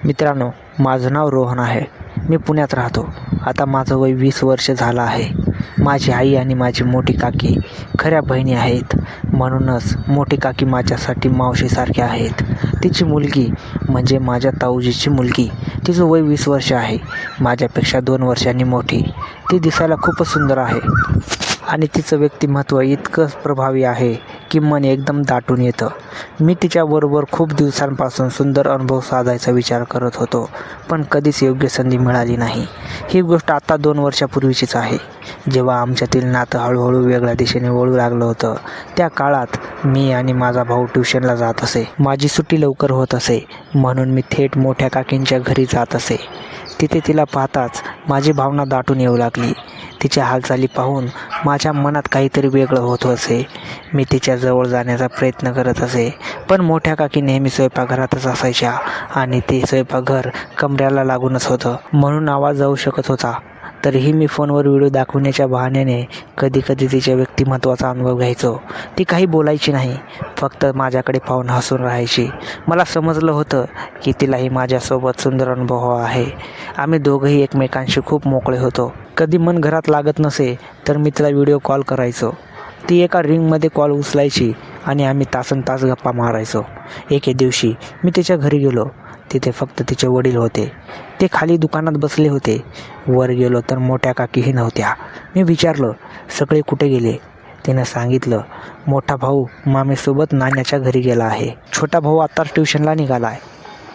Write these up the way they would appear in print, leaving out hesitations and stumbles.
मित्रांनो, माझं नाव रोहन आहे. मी पुण्यात राहतो. आता माझं वय 20 वर्ष झालं आहे. माझी आई आणि माझी मोठी काकी खऱ्या बहिणी आहेत. म्हणूनच मोठी काकी माझ्यासाठी मावशीसारख्या आहेत. तिची मुलगी म्हणजे माझ्या ताऊजीची मुलगी, तिचं वय 20 वर्ष आहे. माझ्यापेक्षा 2 वर्षांनी मोठी. ती दिसायला खूपच सुंदर आहे आणि तिचं व्यक्तिमत्व इतकं प्रभावी आहे की मन एकदम दाटून येतं. मी तिच्याबरोबर खूप दिवसांपासून सुंदर अनुभव साधायचा विचार करत होतो, पण कधीच योग्य संधी मिळाली नाही. ही गोष्ट आता 2 वर्षापूर्वीचीच आहे, जेव्हा आमच्यातील नातं हळूहळू वेगळ्या दिशेने वळू लागलं होतं. त्या काळात मी आणि माझा भाऊ ट्युशनला जात असे. माझी सुट्टी लवकर होत असे, म्हणून मी थेट मोठ्या काकींच्या घरी जात असे. तिथे तिला पाहताच माझी भावना दाटून येऊ लागली. तिच्या हालचाली पाहून माझ्या मनात काहीतरी वेगळं होत असे. मी तिच्या जवळ जाण्याचा प्रयत्न करत असे, पण मोठ्या काकी नेहमी स्वयंपाकघरातच असायच्या आणि ते स्वयंपाकघर कमऱ्याला लागूनच होतं, म्हणून आवाज जाऊ शकत होता. तरीही मी फोनवर व्हिडिओ दाखवण्याच्या बहाण्याने कधीकधी तिच्या व्यक्तिमत्वाचा अनुभव घ्यायचो. ती काही बोलायची नाही, फक्त माझ्याकडे पाहून हसून राहायची. मला समजलं होतं की तिलाही माझ्यासोबत सुंदर अनुभव आहे. आम्ही दोघंही एकमेकांशी खूप मोकळे होतो. कधी मन घरात लागत नसे तर मी तिला व्हिडिओ कॉल करायचो. ती एका रिंगमध्ये कॉल उचलायची आणि आम्ही तासनतास गप्पा मारायचो. एके दिवशी मी तिच्या घरी गेलो. तिथे फक्त तिचे वडील होते. ते खाली दुकानात बसले होते. वर गेलो तर मोठ्या काकीही नव्हत्या. मी विचारलं, सगळे कुठे गेले? तिनं सांगितलं, मोठा भाऊ मामेसोबत नाण्याच्या घरी गेला आहे. छोटा भाऊ आत्ताच ट्युशनला निघाला आहे.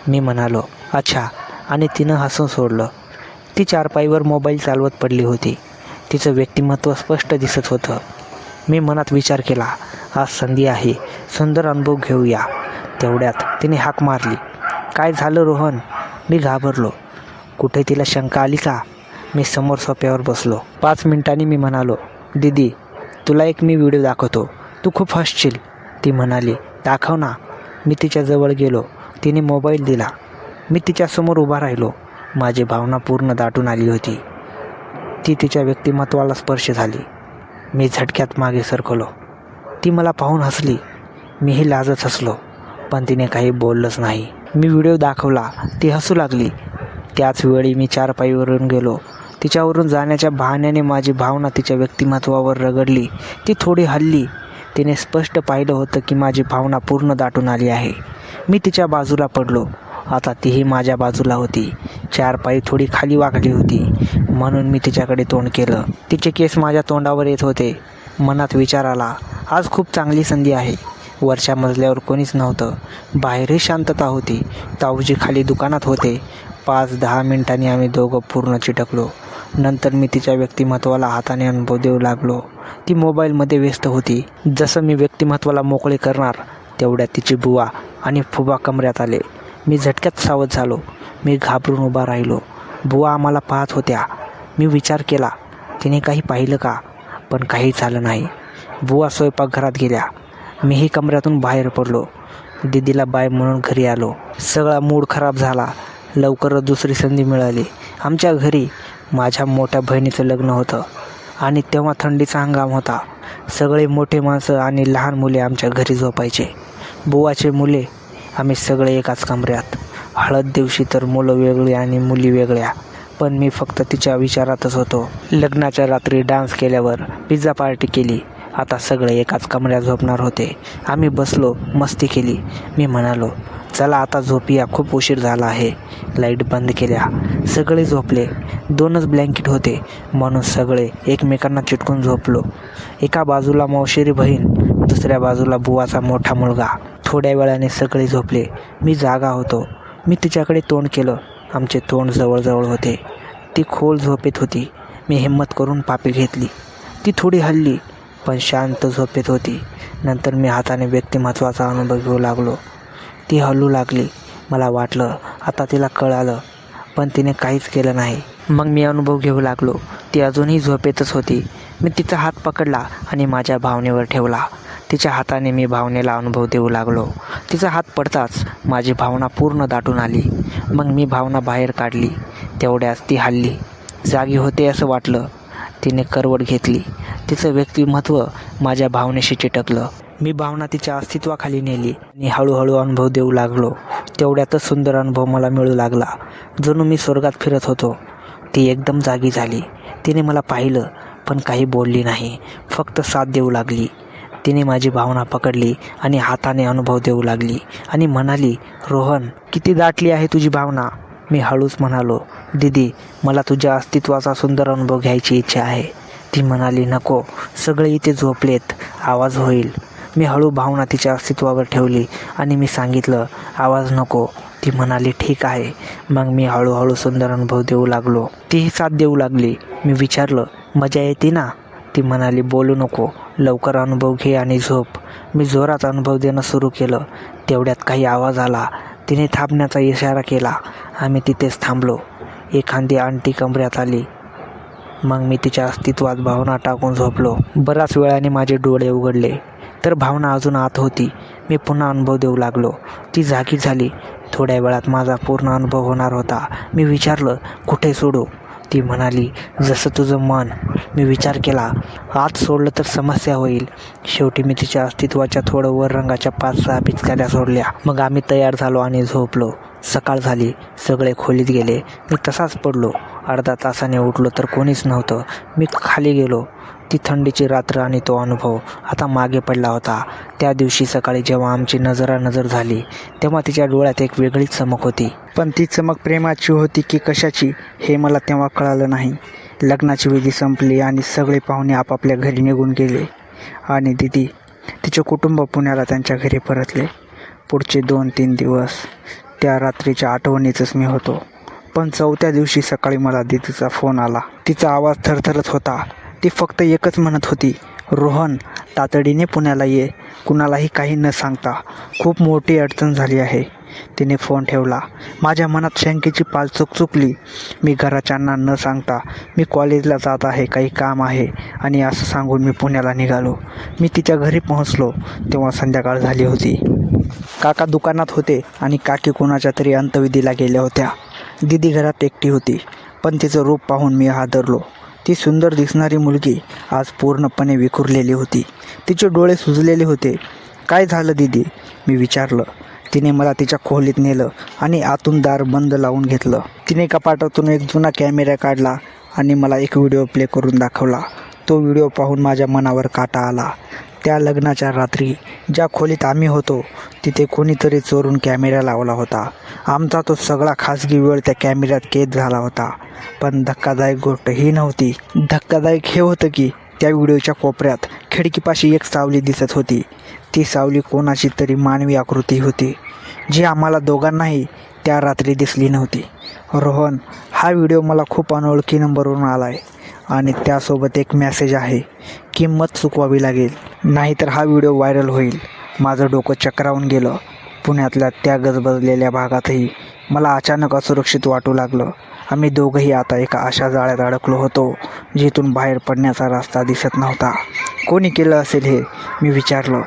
मी म्हणालो, अच्छा, आणि तिनं हसून सोडलं. ती चारपाईवर मोबाईल चालवत पडली होती. तिचं व्यक्तिमत्व स्पष्ट दिसत होतं. मी मनात विचार केला, आज संधी आहे, सुंदर अनुभव घेऊया. तेवढ्यात तिने हाक मारली, काय झालं रोहन? मी घाबरलो. कुठे तिला शंका आली का? मी समोर सोफ्यावर बसलो. 5 मिनिटांनी मी म्हणालो, दीदी, तुला एक मी व्हिडिओ दाखवतो, तू खूप हसशील. ती म्हणाली, दाखव ना. मी तिच्याजवळ गेलो. तिने मोबाईल दिला. मी तिच्यासमोर उभा राहिलो. माझी भावना पूर्ण दाटून आली होती. ती तिच्या व्यक्तिमत्वाला स्पर्श झाली. मी झटक्यात मागे सरकलो. ती मला पाहून हसली. मीही लाजत हसलो, पण तिने काही बोललंच नाही. मी व्हिडिओ दाखवला. ती हसू लागली. त्याच वेळी मी चारपाईवरून गेलो. तिच्यावरून जाण्याच्या बहाण्याने माझी भावना तिच्या व्यक्तिमत्वावर रगडली. ती थोडी हलली. तिने स्पष्ट पाहिलं होतं की माझी भावना पूर्ण दाटून आली आहे. मी तिच्या बाजूला पडलो. आता तीही माझ्या बाजूला होती. चारपाई थोडी खाली वाकली होती, म्हणून मी तिच्याकडे तोंड केलं. तिचे केस माझ्या तोंडावर येत होते. मनात विचार आला, आज खूप चांगली संधी आहे. वरच्या मजल्यावर कोणीच नव्हतं. बाहेरही शांतता होती. ताऊजी खाली दुकानात होते. 5-10 मिनिटांनी आम्ही दोघं पूर्ण चिटकलो. नंतर मी तिच्या व्यक्तिमत्वाला हाताने अनुभव देऊ लागलो. ती मोबाईलमध्ये व्यस्त होती. जसं मी व्यक्तिमत्वाला मोकळे करणार, तेवढ्यात तिची बुवा आणि फुबा कमऱ्यात आले. मी झटक्यात सावध झालो. मी घाबरून उभा राहिलो. बुवा आम्हाला पाहत होत्या. मी विचार केला, तिने काही पाहिलं का? पण काही झालं नाही. बुवा स्वयंपाकघरात गेल्या. मीही कमऱ्यातून बाहेर पडलो. दीदीला बाय म्हणून घरी आलो. सगळा मूड खराब झाला. लवकरच दुसरी संधी मिळाली. आमच्या घरी माझ्या मोठ्या बहिणीचं लग्न होतं आणि तेव्हा थंडीचा हंगाम होता. सगळे मोठे माणसं आणि लहान मुले आमच्या घरी झोपायचे. बुवाचे मुले आम्ही सगळे एकाच कमऱ्यात. हळद दिवशी तर मुलं वेगळी आणि मुली वेगळ्या, पण मी फक्त तिच्या विचारातच होतो. लग्नाच्या रात्री डान्स केल्यावर पिझ्झा पार्टी केली. आता सगळे एकाच कमऱ्यात झोपणार होते. आम्ही बसलो, मस्ती केली. मी म्हणालो, चला आता झोपूया, खूप उशीर झाला आहे. लाईट बंद केल्या. सगळे झोपले. 2च ब्लँकेट होते, म्हणून सगळे एकमेकांना चिटकून झोपलो. एका बाजूला मावशिरी बहीण, दुसऱ्या बाजूला बुवाचा मोठा मुलगा. थोड्या वेळाने सगळे झोपले. मी जागा होतो. मी तिच्याकडे तोंड केलं. आमचे तोंड जवळजवळ होते. ती खोल झोपेत होती. मी हिम्मत करून पापी घेतली. ती थोडी हलली, पण शांत झोपेत होती. नंतर मी हाताने व्यक्तिमत्वाचा अनुभव घेऊ लागलो. ती हलू लागली. मला वाटलं आता तिला कळालं, पण तिने काहीच केलं नाही. मग मी अनुभव घेऊ लागलो. ती अजूनही झोपेतच होती. मी तिचा हात पकडला आणि माझ्या भावनेवर ठेवला. तिच्या हाताने मी भावनेला अनुभव देऊ लागलो. तिचा हात पडताच माझी भावना पूर्ण दाटून आली. मग मी भावना बाहेर काढली. तेवढ्याच ती हलली. जागी होते असं वाटलं. तिने करवट घेतली. तिचं व्यक्तिमत्व माझ्या भावनेशी चिटकलं. मी भावना तिच्या अस्तित्वाखाली नेली आणि हळूहळू अनुभव देऊ लागलो. तेवढ्यातच सुंदर अनुभव मला मिळू लागला. जणू मी स्वर्गात फिरत होतो. ती एकदम जागी झाली. तिने मला पाहिलं पण काही बोलली नाही, फक्त साथ देऊ लागली. तिने माझी भावना पकडली आणि हाताने अनुभव देऊ लागली आणि म्हणाली, रोहन, किती दाटली आहे तुझी भावना. मी हळूच म्हणालो, दीदी, मला तुझ्या अस्तित्वाचा सुंदर अनुभव घ्यायची इच्छा आहे. ती म्हणाली, नको, सगळे इथे झोपलेत, आवाज होईल. मी हळू भावना तिच्या अस्तित्वावर ठेवली आणि मी सांगितलं, आवाज नको. ती म्हणाली, ठीक आहे. मग मी हळूहळू सुंदर अनुभव देऊ लागलो. तीही साथ देऊ लागली. मी विचारलं, मजा येते ना. ती म्हणाली, बोलू नको, लवकर अनुभव घे आणि झोप. मी जोरात अनुभव देणं सुरू केलं. तेवढ्यात काही आवाज आला. तिने थांबण्याचा इशारा केला. आम्ही तिथेच थांबलो. एखादी आंटी कमऱ्यात आली. मग मी तिच्या अस्तित्वात भावना टाकून झोपलो. बराच वेळाने माझे डोळे उघडले तर भावना अजून आत होती. मी पुन्हा अनुभव देऊ लागलो. ती जागी झाली. थोड्या वेळात माझा पूर्ण अनुभव होणार होता. मी विचारलं, कुठे सोडू. ती म्हणाली, जसं तुझं मन. मी विचार केला, आत सोडलं तर समस्या होईल. शेवटी मी तिच्या अस्तित्वाच्या थोडं वर रंगाच्या 5-6 पिचकाऱ्या सोडल्या. मग आम्ही तयार झालो आणि झोपलो. सकाळ झाली. सगळे खोलीत गेले. मी तसाच पडलो. अर्धा तासाने उठलो तर कोणीच नव्हतं. मी खाली गेलो. ती थंडीची रात्र आणि तो अनुभव आता मागे पडला होता. त्या दिवशी सकाळी जेव्हा आमची नजरानजर झाली तेव्हा तिच्या डोळ्यात एक वेगळीच चमक होती. पण ती चमक प्रेमाची होती की कशाची हे मला तेव्हा कळालं नाही. लग्नाची विधी संपली आणि सगळे पाहुणे आपापल्या घरी निघून गेले आणि दीदी, तिचे कुटुंब पुण्याला त्यांच्या घरी परतले. पुढचे 2-3 दिवस त्या रात्रीच्या आठवणीतच मी होतो. पण 4थ्या दिवशी सकाळी मला दीदीचा फोन आला. तिचा आवाज थरथरत होता. ती फक्त एकच म्हणत होती, रोहन, तातडीने पुण्याला ये, कुणालाही काही न सांगता, खूप मोठी अडचण झाली आहे. तिने फोन ठेवला. माझ्या मनात शंकेची पालचूक चुकली. मी घराच्यांना न सांगता मी कॉलेजला जात आहे, काही काम आहे आणि असं सांगून मी पुण्याला निघालो. मी तिच्या घरी पोहोचलो तेव्हा संध्याकाळ झाली होती. काका दुकानात होते आणि काकी कोणाच्या तरी अंत्यविधीला गेल्या होत्या. दीदी घरात एकटी होती. पण तिचं रूप पाहून मी हादरलो. ती सुंदर दिसणारी मुलगी आज पूर्णपणे विखुरलेली होती. तिचे डोळे सुजलेले होते. काय झालं दीदी, मी विचारलं. तिने मला तिच्या खोलीत नेलं आणि आतून दार बंद लावून घेतलं. तिने कपाटातून एक जुना कॅमेरा काढला आणि मला एक व्हिडिओ प्ले करून दाखवला. तो व्हिडिओ पाहून माझ्या मनावर काटा आला. त्या लग्नाच्या रात्री ज्या खोलीत आम्ही होतो तिथे कोणीतरी चोरून कॅमेरा लावला होता. आमचा तो सगळा खाजगी वेळ त्या कॅमेऱ्यात कैद झाला होता. पण धक्कादायक गोष्ट ही नव्हती. धक्कादायक हे होतं की त्या व्हिडिओच्या कोपऱ्यात खिडकीपाशी एक सावली दिसत होती. ती सावली कोणाची तरी मानवी आकृती होती, जी आम्हाला दोघांनाही त्या रात्री दिसली नव्हती. रोहन, हा व्हिडिओ मला खूप अनोळखी नंबरवरून आला आहे आणि त्यासोबत एक मेसेज आहे. किंमत चुकवावी लागेल, नाहीतर हा व्हिडिओ व्हायरल होईल. माझं डोकं चक्रावून गेलं. पुण्यातल्या त्या गजबजलेल्या भागातही मला अचानक असुरक्षित वाटू लागलं. आम्ही दोघंही आता एका अशा जाळ्यात अडकलो होतो जिथून बाहेर पडण्याचा रस्ता दिसत नव्हता. कोणी केलं असेल हे, मी विचारलं.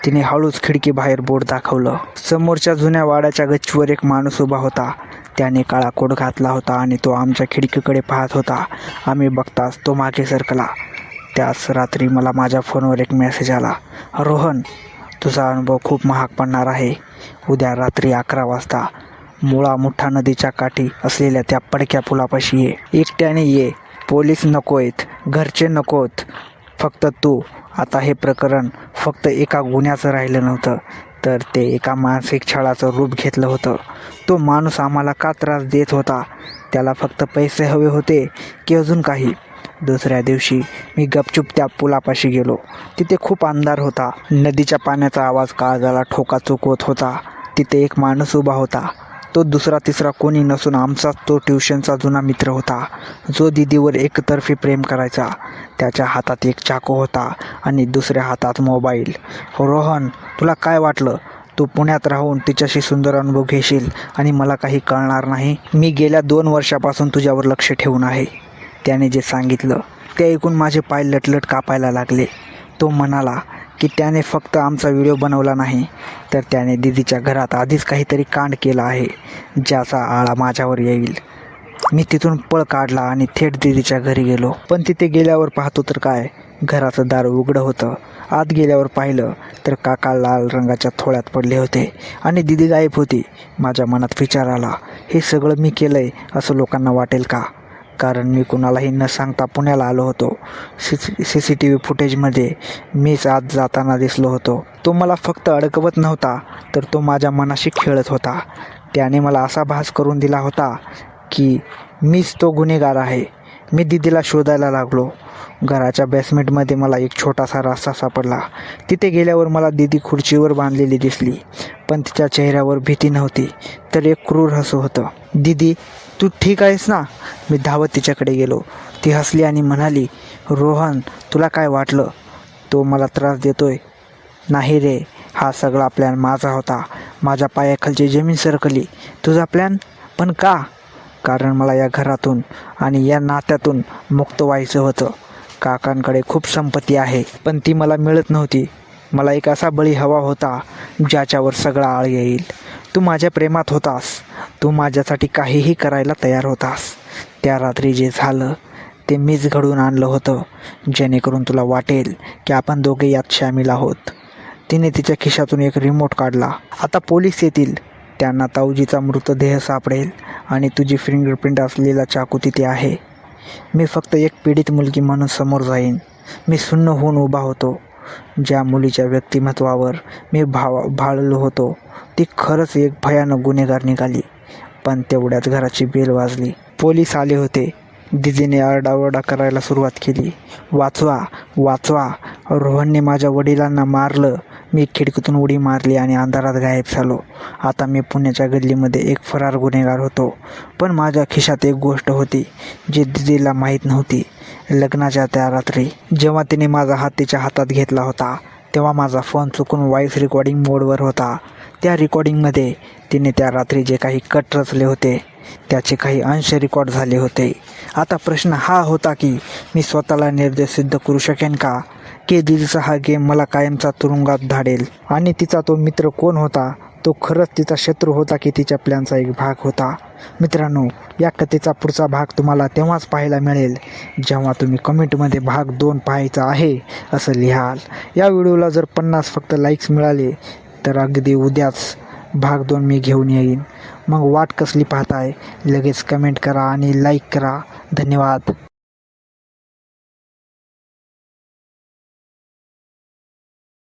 तिने हळूच खिडकी बाहेर बोट दाखवलं. समोरच्या जुन्या वाड्याच्या गच्चीवर एक माणूस उभा होता. त्याने काळा कोट घातला होता आणि तो आमच्या खिडकीकडे पाहत होता. आम्ही बघताच तो मागे सरकला. त्याच रात्री मला माझ्या फोनवर एक मेसेज आला. रोहन, तुझा अनुभव खूप महाग पडणार आहे. उद्या रात्री 11 वाजता मुळा मुठा नदीच्या काठी असलेल्या त्या पडक्या पुलापाशी ये. एकट्याने ये. पोलीस नकोयत, घरचे नकोत, फक्त तू. आता हे प्रकरण फक्त एका गुन्ह्याचं राहिलं नव्हतं, तर ते एका मानसिक छळाचं रूप घेतलं होतं. तो माणूस आम्हाला का त्रास देत होता? त्याला फक्त पैसे हवे होते की अजून काही? दुसऱ्या दिवशी मी गपचूप त्या पुलापाशी गेलो. तिथे खूप अंधार होता. नदीच्या पाण्याचा आवाज काळजाला ठोका चुकवत होता. तिथे एक माणूस उभा होता. तो दुसरा तिसरा कोणी नसून आमचाच तो ट्युशनचा जुना मित्र होता, जो दीदीवर एकतर्फी प्रेम करायचा. त्याच्या हातात एक चाकू होता आणि दुसऱ्या हातात मोबाईल. रोहन, तुला काय वाटलं? तू पुण्यात राहून तिच्याशी सुंदर अनुभव घेशील आणि मला काही कळणार नाही? मी गेल्या 2 वर्षापासून तुझ्यावर लक्ष ठेवून आहे. त्याने जे सांगितलं ते ऐकून माझे पाय लटलट कापायला लागले. तो म्हणाला की त्याने फक्त आमचा व्हिडिओ बनवला नाही, तर त्याने दीदीच्या घरात आधीच काहीतरी कांड केला आहे, ज्याचा आळा माझ्यावर येईल. मी तिथून पळ काढला आणि थेट दीदीच्या घरी गेलो. पण तिथे गेल्यावर पाहतो तर काय, घराचं दार उघडं होतं. आत गेल्यावर पाहिलं तर काका लाल रंगाच्या थोड्यात पडले होते आणि दीदी गायब होती. माझ्या मनात विचार आला, हे सगळं मी केलंय असं लोकांना वाटेल का? कारण मी कुणालाही न सांगता पुण्याला आलो होतो. CCTV फुटेजमध्ये मीच आत जाताना दिसलो होतो. तो मला फक्त अडकवत नव्हता, तर तो माझ्या मनाशी खेळत होता. त्याने मला असा भास करून दिला होता की मीच तो गुन्हेगार आहे. मी दीदीला शोधायला लागलो. घराच्या बेसमेंटमध्ये मला एक छोटासा रस्ता सापडला. तिथे गेल्यावर मला दीदी खुर्चीवर बांधलेली दिसली, पण तिच्या चेहऱ्यावर भीती नव्हती, तर एक क्रूर हसू होतं. दीदी, तू ठीक आहेस ना? मी धावत तिच्याकडे गेलो. ती हसली आणि म्हणाली, रोहन, तुला काय वाटलं? तो मला त्रास देतोय? नाही रे, हा सगळा प्लॅन माझा होता. माझ्या पायाखालची जमीन सरकली. तुझा प्लॅन? पण का? कारण मला या घरातून आणि या नात्यातून मुक्त व्हायचं होतं. काकांकडे खूप संपत्ती आहे, पण ती मला मिळत नव्हती. मला एक असा बळी हवा होता ज्याच्यावर सगळा आळ येईल. तू माझ्या प्रेमात होतास. तू माझ्यासाठी काहीही करायला तयार होतास. त्या रात्री जे झालं ते मीच घडवून आणलं होतं, जेणेकरून तुला वाटेल की आपण दोघे यात सामील आहोत. तिने तिच्या खिशातून एक रिमोट काढला. आता पोलीस येतील, त्यांना ताऊजीचा मृतदेह सापडेल आणि तुझी फिंगरप्रिंट असलेला चाकू तिथे आहे. मी फक्त एक पीडित मुलगी म्हणून समोर जाईन. मी सुन्न होऊन उभा होतो. ज्या मुलीच्या व्यक्तिमत्वावर मी भाळलो होतो ती खरंच एक भयानक गुन्हेगार निघाली. पण तेवढ्यात घराची बेल वाजली. पोलीस आले होते. दीदीने आरडाओरडा करायला सुरुवात केली, वाचवा वाचवा, रोहनने माझ्या वडिलांना मारलं. मी खिडकीतून उडी मारली आणि अंधारात गायब झालो. आता मी पुण्याच्या गल्लीमध्ये एक फरार गुन्हेगार होतो. पण माझ्या खिशात एक गोष्ट होती जी दीदीला माहीत नव्हती. लग्नाच्या त्या रात्री जेव्हा तिने माझा हात तिच्या हातात घेतला होता, तेव्हा माझा फोन चुकून व्हॉईस रेकॉर्डिंग मोडवर होता. त्या रेकॉर्डिंगमध्ये तिने त्या रात्री जे काही कट रचले होते त्याचे काही अंश रेकॉर्ड झाले होते. आता प्रश्न हा होता की मी स्वतःला निर्दोष सिद्ध करू शकेन का? की दीदीचा हा गेम मला कायमचा तुरुंगात धाडेल? आणि तिचा तो मित्र कोण होता? तो खरंच तिचा शत्रू होता की तिच्या प्लॅनचा एक भाग होता? मित्रांनो, या कथेचा पुढचा भाग तुम्हाला तेव्हाच पाहायला मिळेल जेव्हा तुम्ही कमेंटमध्ये भाग 2 पाहायचा आहे असं लिहाल. या व्हिडिओला जर 50 फक्त लाईक्स मिळाले तर अगदी उद्याच भाग 2 मी घेऊन येईन. मग वाट कसली पाहताय? लगेच कमेंट करा आणि लाईक करा. धन्यवाद.